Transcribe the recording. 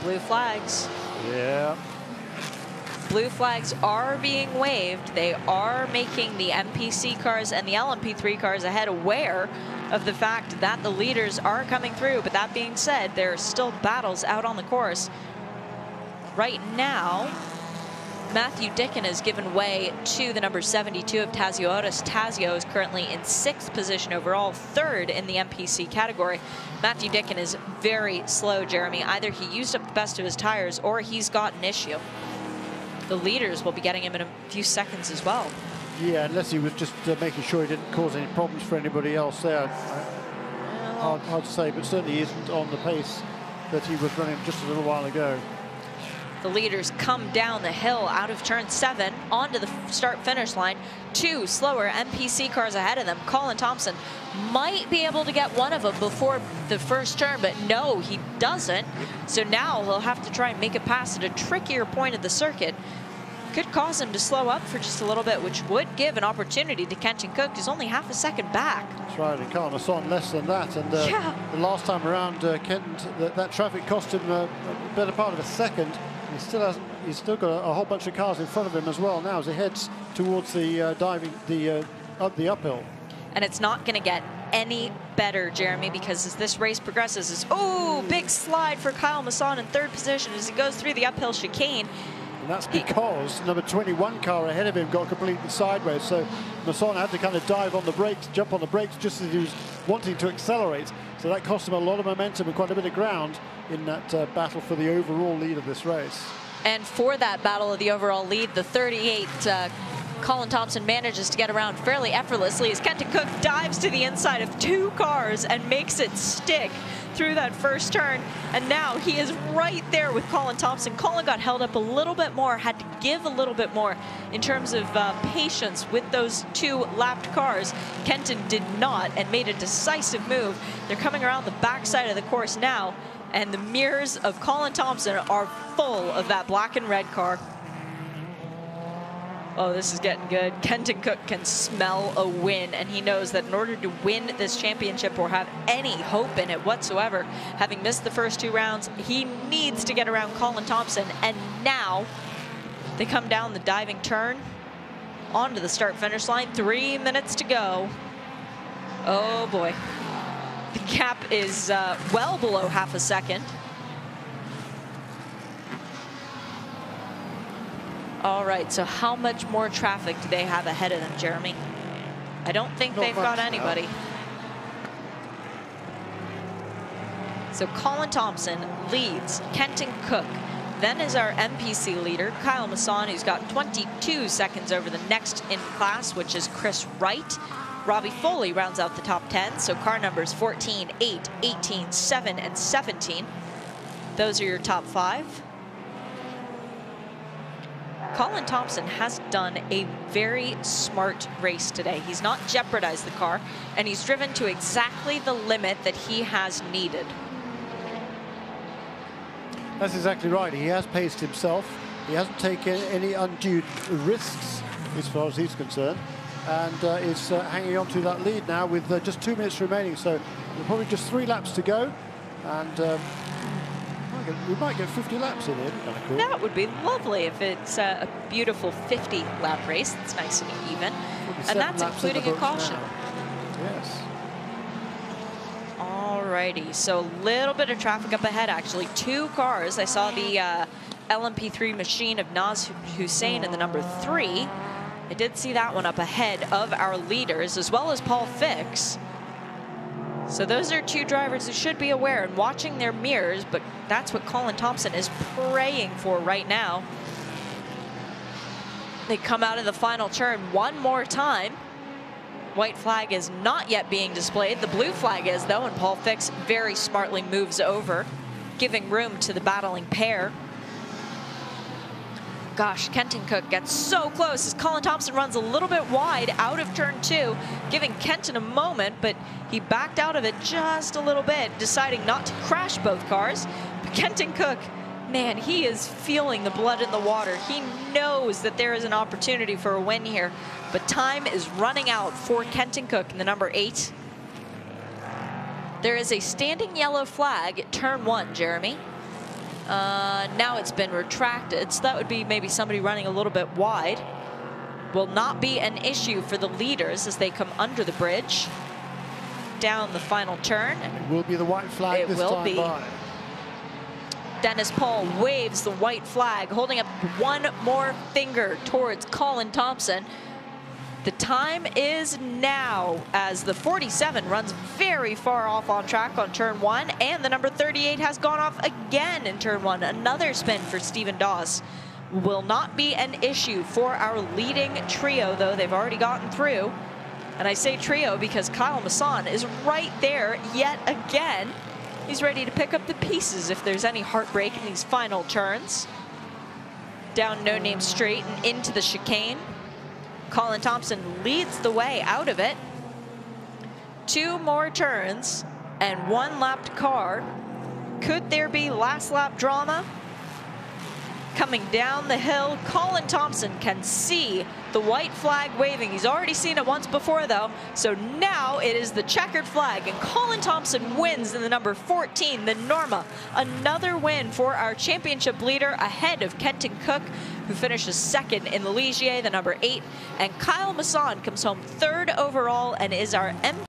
blue flags. Yeah. Blue flags are being waved. They are making the MPC cars and the LMP3 cars ahead aware of the fact that the leaders are coming through. But that being said, there are still battles out on the course. Right now, Matthew Dicken has given way to the number 72 of Tazio Otis. Tazio is currently in 6th position overall, 3rd in the MPC category. Matthew Dicken is very slow, Jeremy. Either he used up the best of his tires or he's got an issue. The leaders will be getting him in a few seconds as well. Yeah, unless he was just making sure he didn't cause any problems for anybody else there. Hard to say, but certainly he isn't on the pace that he was running just a little while ago. The leaders come down the hill out of turn 7 onto the start-finish line. 2 slower MPC cars ahead of them. Colin Thompson might be able to get one of them before the first turn, but no, he doesn't. So now he'll have to try and make it past at a trickier point of the circuit. Could cause him to slow up for just a little bit, which would give an opportunity to Kenton Cook, who's only half a second back. That's right, and Carl Masson less than that. And yeah. The last time around, Kenton, that traffic cost him a better part of a second. He's still got a whole bunch of cars in front of him as well now as he heads towards the the uphill. And it's not going to get any better, Jeremy, because as this race progresses, big slide for Kyle Masson in 3rd position as he goes through the uphill chicane. And that's because number 21 car ahead of him got completely sideways. So Masson had to kind of dive on the brakes, jump on the brakes just as he was wanting to accelerate. So that cost him a lot of momentum and quite a bit of ground in that battle for the overall lead of this race. And for that battle of the overall lead, the 38 Colin Thompson manages to get around fairly effortlessly as Kenton Cook dives to the inside of 2 cars and makes it stick through that first turn. And now he is right there with Colin Thompson. Colin got held up a little bit more, had to give a little bit more in terms of patience with those 2 lapped cars. Kenton did not and made a decisive move. They're coming around the backside of the course now, and the mirrors of Colin Thompson are full of that black and red car. Oh, this is getting good. Kenton Cook can smell a win, and he knows that in order to win this championship or have any hope in it whatsoever, having missed the first 2 rounds, he needs to get around Colin Thompson. And now they come down the diving turn onto the start-finish line. 3 minutes to go. Oh, boy. The gap is well below half a second. All right, so how much more traffic do they have ahead of them, Jeremy? I don't think they've got anybody. No. So Colin Thompson leads Kenton Cook. Then is our MPC leader, Kyle Masson, who's got 22 seconds over the next in class, which is Chris Wright. Robbie Foley rounds out the top 10, so car numbers 14, 8, 18, 7, and 17. Those are your top 5. Colin Thompson has done a very smart race today. He's not jeopardized the car, and he's driven to exactly the limit that he has needed. That's exactly right. He has paced himself. He hasn't taken any undue risks as far as he's concerned, and is hanging on to that lead now with just 2 minutes remaining. So probably just 3 laps to go, and we might get 50 laps in here. Kind of cool. That would be lovely if it's a beautiful 50-lap race. It's nice and even. And that's including a caution. Now. Yes. Alrighty, so a little bit of traffic up ahead, actually. 2 cars. I saw the LMP3 machine of Naz Hussein in the number 3. I did see that one up ahead of our leaders, as well as Paul Fix. So those are 2 drivers who should be aware and watching their mirrors, but that's what Colin Thompson is praying for right now. They come out of the final turn one more time. White flag is not yet being displayed. The blue flag is, though, and Paul Fix very smartly moves over, giving room to the battling pair. Gosh, Kenton Cook gets so close as Colin Thompson runs a little bit wide out of turn 2, giving Kenton a moment, but he backed out of it just a little bit, deciding not to crash both cars. But Kenton Cook, man, he is feeling the blood in the water. He knows that there is an opportunity for a win here, but time is running out for Kenton Cook in the number 8. There is a standing yellow flag at turn 1, Jeremy. Now it's been retracted, so that would be maybe somebody running a little bit wide. Will not be an issue for the leaders as they come under the bridge. Down the final turn. It will be the white flag this time by. Dennis Paul waves the white flag, holding up one more finger towards Colin Thompson. The time is now as the 47 runs very far off on track on turn 1, and the number 38 has gone off again in turn 1. Another spin for Stephen Doss. Will not be an issue for our leading trio, though. They've already gotten through. And I say trio because Kyle Masson is right there yet again. He's ready to pick up the pieces if there's any heartbreak in these final turns. Down No Name Straight and into the chicane. Colin Thompson leads the way out of it. 2 more turns and 1 lapped car. Could there be last lap drama? Coming down the hill, Colin Thompson can see the white flag waving. He's already seen it once before, though. So now it is the checkered flag, and Colin Thompson wins in the number 14, the Norma. Another win for our championship leader ahead of Kenton Cook, who finishes 2nd in the Ligier, the number 8. And Kyle Masson comes home 3rd overall and is our MVP.